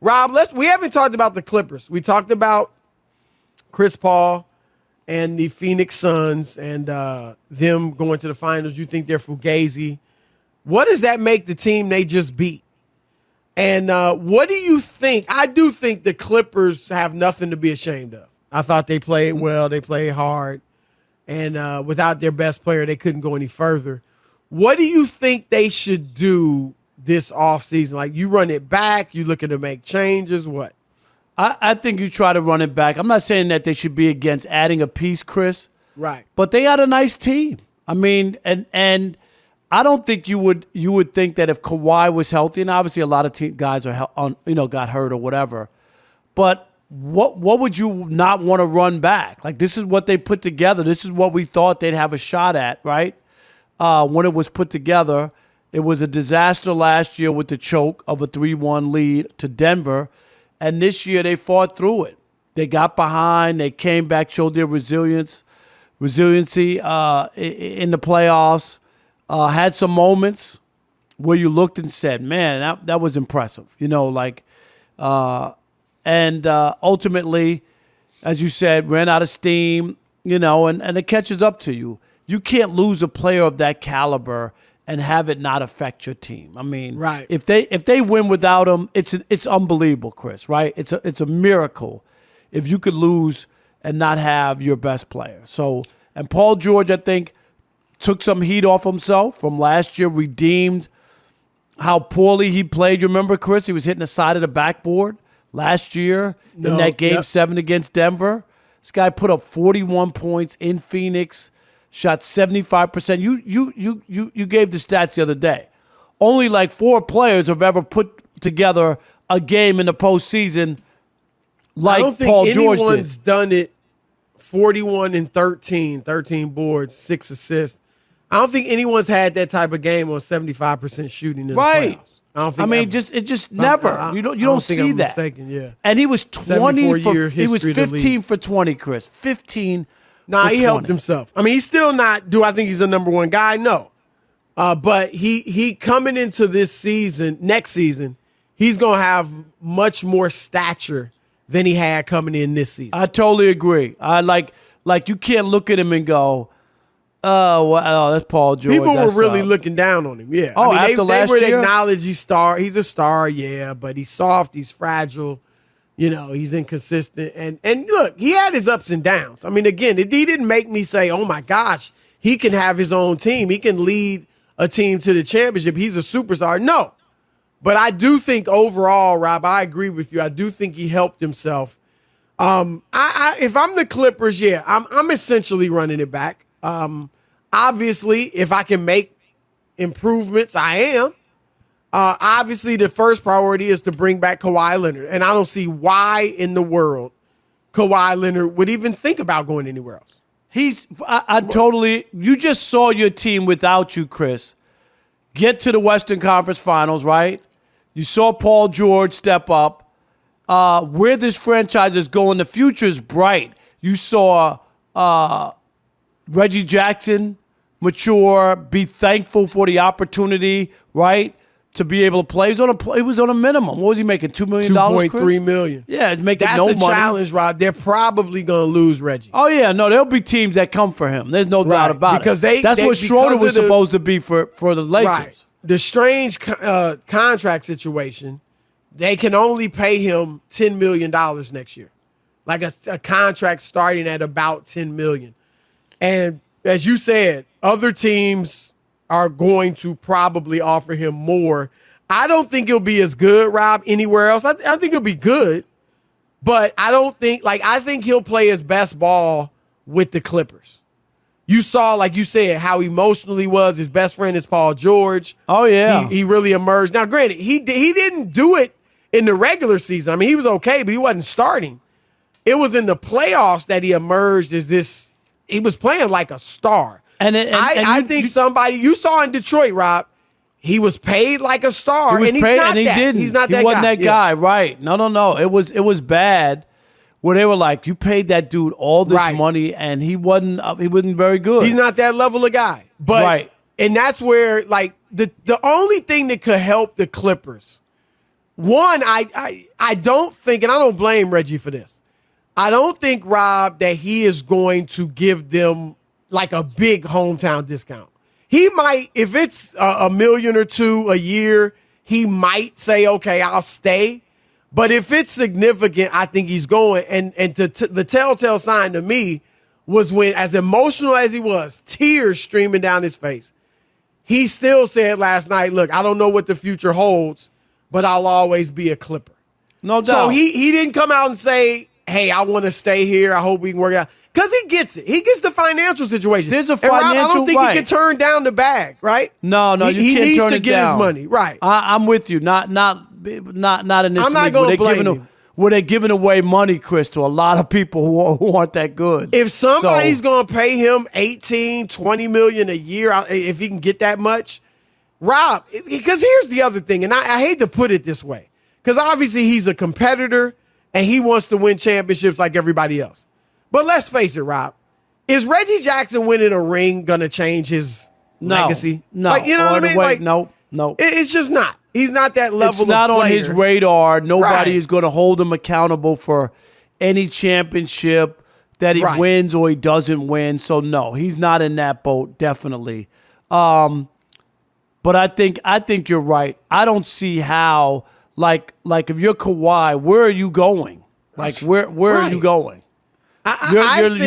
Rob, we haven't talked about the Clippers. We talked about Chris Paul and the Phoenix Suns and them going to the finals. You think they're fugazi. What does that make the team they just beat? And what do you think? I do think the Clippers have nothing to be ashamed of. I thought they played well. They played hard. And without their best player, they couldn't go any further. What do you think they should do this offseason? Like, you run it back? You looking to make changes? What? I think you try to run it back. I'm not saying that they should be against adding a piece, Chris. Right. But they had a nice team. I mean, and I don't think you would think that if Kawhi was healthy, and obviously a lot of guys are got hurt or whatever, but what would you not want to run back? Like, this is what they put together. This is what we thought they'd have a shot at, right? When it was put together, it was a disaster last year with the choke of a 3-1 lead to Denver. And this year they fought through it. They got behind. They came back, showed their resiliency in the playoffs. Had some moments where you looked and said, man, that was impressive. And ultimately, as you said, ran out of steam, and it catches up to you. You can't lose a player of that caliber and have it not affect your team. I mean, right. If they win without him, it's unbelievable, Chris, right? It's a miracle if you could lose and not have your best player. So, and Paul George, I think, took some heat off himself from last year, redeemed how poorly he played. You remember, Chris? He was hitting the side of the backboard last year in that Game 7 against Denver. This guy put up 41 points in Phoenix, shot 75%. You gave the stats the other day. Only like 4 players have ever put together a game in the postseason like Paul George did. I don't think anyone's done it 41 and 13 boards, 6 assists. I don't think anyone's had that type of game on 75% shooting in the playoffs. I mean, never. You don't see that. Mistaken, yeah. And he was 15 for 20, Chris. 15. Nah, he helped himself. I mean, he's still not. Do I think he's the number one guy? No. But he coming into this season, next season, he's gonna have much more stature than he had coming in this season. I totally agree. I like you can't look at him and go, oh, well, that's Paul George. People were really looking down on him. Yeah. Oh, I mean, they would acknowledge he's a star, yeah, but he's soft, he's fragile, he's inconsistent. And look, he had his ups and downs. I mean, again, he didn't make me say, oh my gosh, he can have his own team. He can lead a team to the championship. He's a superstar. No. But I do think overall, Rob, I agree with you. I do think he helped himself. If I'm the Clippers, yeah, I'm essentially running it back. Obviously, if I can make improvements, I am. Obviously, the first priority is to bring back Kawhi Leonard. And I don't see why in the world Kawhi Leonard would even think about going anywhere else. You just saw your team without you, Chris, get to the Western Conference Finals, right? You saw Paul George step up. Where this franchise is going, the future is bright. You saw Reggie Jackson mature, be thankful for the opportunity, right, to be able to play. He was on a minimum. What was he making? $2 million, $2.3 million. Yeah, it's making That's no money. That's a challenge, Rob. They're probably going to lose Reggie. Oh, yeah. No, there'll be teams that come for him. There's no doubt about it. That's what Schroeder was supposed to be for the Lakers. Right. The strange contract situation, they can only pay him $10 million next year. Like a contract starting at about $10 million. And as you said, other teams are going to probably offer him more. I don't think it'll be as good, Rob, anywhere else. I think it'll be good, but I think he'll play his best ball with the Clippers. You saw, like you said, how emotional he was. His best friend is Paul George. Oh, yeah. He really emerged. Now, granted, he didn't do it in the regular season. I mean, he was okay, but he wasn't starting. It was in the playoffs that he emerged as this. He was playing like a star. I think somebody you saw in Detroit, Rob, he was paid like a star, and he's not that. He wasn't that guy, right? No. It was bad. Where they were like, you paid that dude all this money, and he wasn't very good. He's not that level of guy. But and that's where, like, the only thing that could help the Clippers one, I don't think, and I don't blame Reggie for this. I don't think, Rob, that he is going to give them like a big hometown discount. He might, if it's a million or two a year, he might say, okay, I'll stay. But if it's significant, I think he's going. And the telltale sign to me was when, as emotional as he was, tears streaming down his face, he still said last night, look, I don't know what the future holds, but I'll always be a Clipper. No doubt. So he didn't come out and say, hey, I want to stay here. I hope we can work out. Because he gets it. He gets the financial situation. There's a and Rob, financial, I don't think right. he can turn down the bag, right? No, you can't turn it down. He needs to get his money, right? I'm with you. Not in this I'm not league going to blame him. where they're giving away money, Chris, to a lot of people who aren't that good. If somebody's going to pay him $18, $20 million a year, if he can get that much, Rob, because here's the other thing, and I hate to put it this way, because obviously he's a competitor and he wants to win championships like everybody else. But let's face it, Rob, is Reggie Jackson winning a ring going to change his legacy? No. Like, you know what I mean? Like, no. It's just not. He's not that level of player. It's not on his radar. Nobody Right. is going to hold him accountable for any championship that he Right. wins or he doesn't win. So, no, he's not in that boat, definitely. But I think you're right. I don't see how, like if you're Kawhi, where are you going? Like, where are you going? You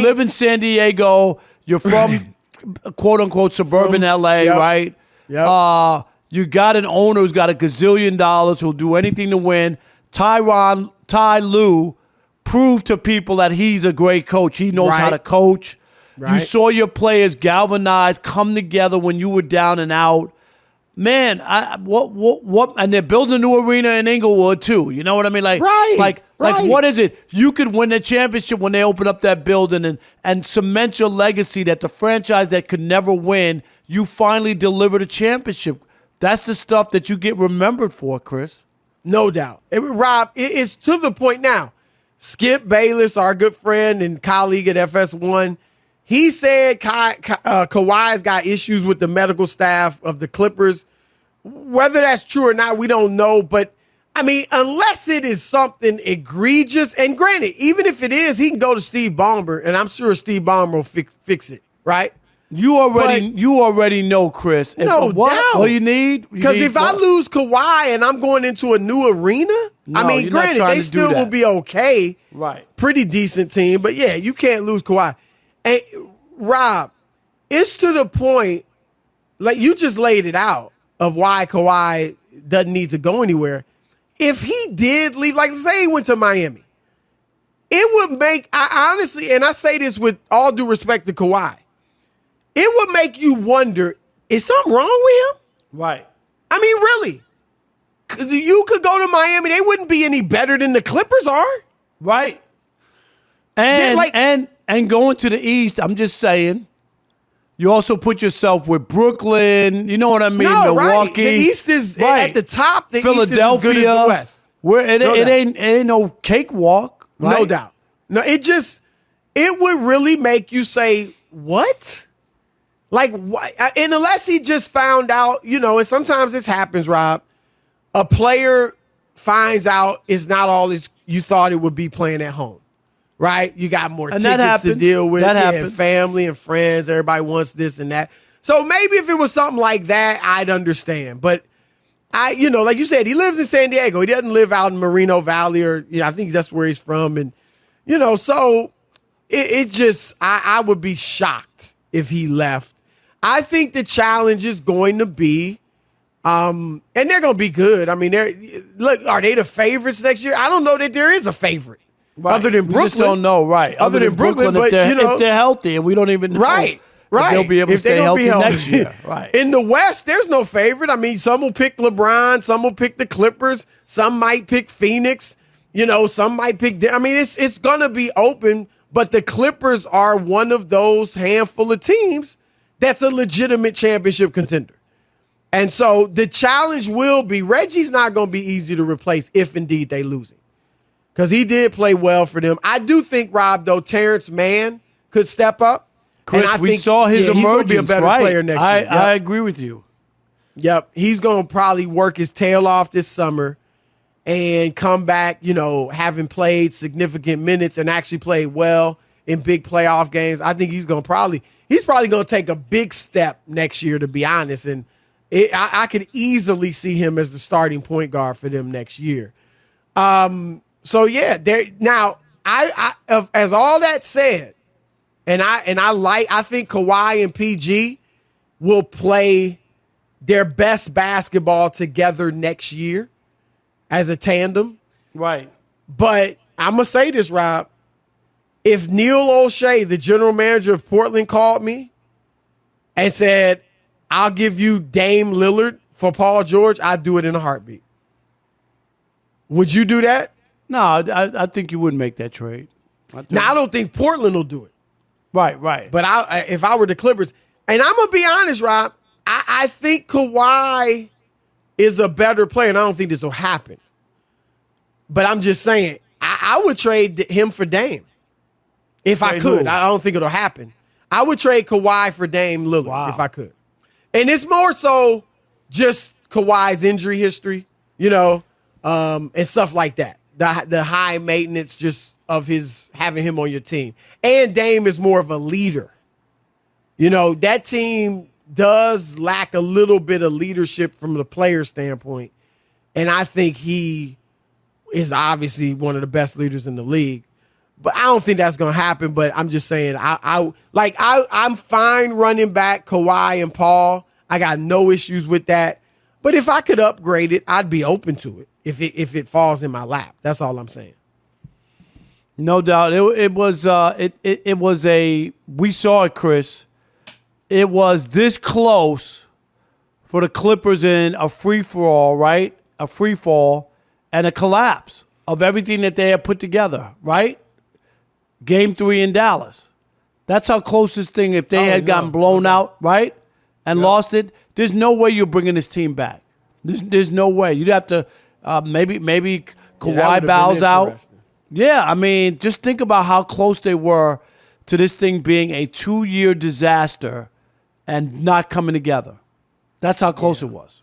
live in San Diego. You're from quote unquote suburban LA, right? Yep. You got an owner who's got $1 gazillion who'll do anything to win. Ty Lue proved to people that he's a great coach. He knows how to coach. Right. You saw your players galvanize, come together when you were down and out. Man, what? And they're building a new arena in Inglewood too. You know what I mean? Like, Right. what is it? You could win the championship when they open up that building and cement your legacy that the franchise that could never win, you finally delivered a championship. That's the stuff that you get remembered for, Chris. No doubt. Rob, it's to the point now. Skip Bayless, our good friend and colleague at FS1, he said Kawhi's got issues with the medical staff of the Clippers. Whether that's true or not, we don't know. But, I mean, unless it is something egregious, and granted, even if it is, he can go to Steve Ballmer, and I'm sure Steve Ballmer will fix it, right? You already know, Chris. No doubt. What you need? Because if I lose Kawhi and I'm going into a new arena, I mean, granted, they still will be okay. Right. Pretty decent team. But, yeah, you can't lose Kawhi. And, Rob, it's to the point, like you just laid it out, of why Kawhi doesn't need to go anywhere. If he did leave, like say he went to Miami, it would make, I honestly, and I say this with all due respect to Kawhi, it would make you wonder, is something wrong with him? Right. I mean, really? You could go to Miami, they wouldn't be any better than the Clippers are. Right. And going to the East, I'm just saying, you also put yourself with Brooklyn, you know what I mean? No, Milwaukee. Right. The East is at the top. The Philadelphia, East is as good as the West. Where it ain't no cakewalk. Right? No doubt. No, it would really make you say, what? Like, what? And unless he just found out, and sometimes this happens, Rob, a player finds out it's not all you thought it would be playing at home, right? You got more tickets to deal with, and family and friends. Everybody wants this and that. So maybe if it was something like that, I'd understand. But like you said, he lives in San Diego. He doesn't live out in Moreno Valley or, I think that's where he's from. And, so it just, I would be shocked if he left. I think the challenge is going to be, and they're going to be good. I mean, are they the favorites next year? I don't know that there is a favorite. Right. Other than Brooklyn. We just don't know, right. Other than Brooklyn, but, if they're healthy, and we don't even know. Right. If they'll be able to stay healthy next year. Right. In the West, there's no favorite. I mean, some will pick LeBron, some will pick the Clippers, some might pick Phoenix, some might pick. I mean, it's going to be open, but the Clippers are one of those handful of teams that's a legitimate championship contender. And so the challenge will be, Reggie's not going to be easy to replace if indeed they lose him. Because he did play well for them. I do think, Rob, though, Terrence Mann could step up. Chris, and I we think, saw his emergence, he's going to be a better player next year. I agree with you. Yep. He's going to probably work his tail off this summer. and come back, having played significant minutes and actually played well in big playoff games, I think he's probably going to take a big step next year, to be honest. And I could easily see him as the starting point guard for them next year. So yeah, now as all that said, I think Kawhi and PG will play their best basketball together next year as a tandem. Right. But I'm going to say this, Rob. If Neil O'Shea, the general manager of Portland, called me and said, I'll give you Dame Lillard for Paul George, I'd do it in a heartbeat. Would you do that? No, I think you wouldn't make that trade. I don't think Portland will do it. Right. But if I were the Clippers, and I'm going to be honest, Rob, I think Kawhi is a better player, and I don't think this will happen. But I'm just saying, I would trade him for Dame if I could. I don't think it'll happen. I would trade Kawhi for Dame Lillard if I could. And it's more so just Kawhi's injury history, and stuff like that. The high maintenance just of having him on your team. And Dame is more of a leader. That team does lack a little bit of leadership from the player standpoint. And I think he is obviously one of the best leaders in the league. But I don't think that's going to happen. But I'm just saying, I'm fine running back Kawhi and Paul. I got no issues with that. But if I could upgrade it, I'd be open to it if it falls in my lap. That's all I'm saying. No doubt. It was we saw it, Chris. It was this close for the Clippers in a free-for-all, right? A free fall and a collapse of everything that they had put together, right? Game 3 in Dallas. That's how close this thing, if they had gotten blown out, right? And lost it, there's no way you're bringing this team back. There's no way. You'd have to maybe Kawhi bows out. Yeah, I mean, just think about how close they were to this thing being a 2-year disaster and not coming together. That's how close it was.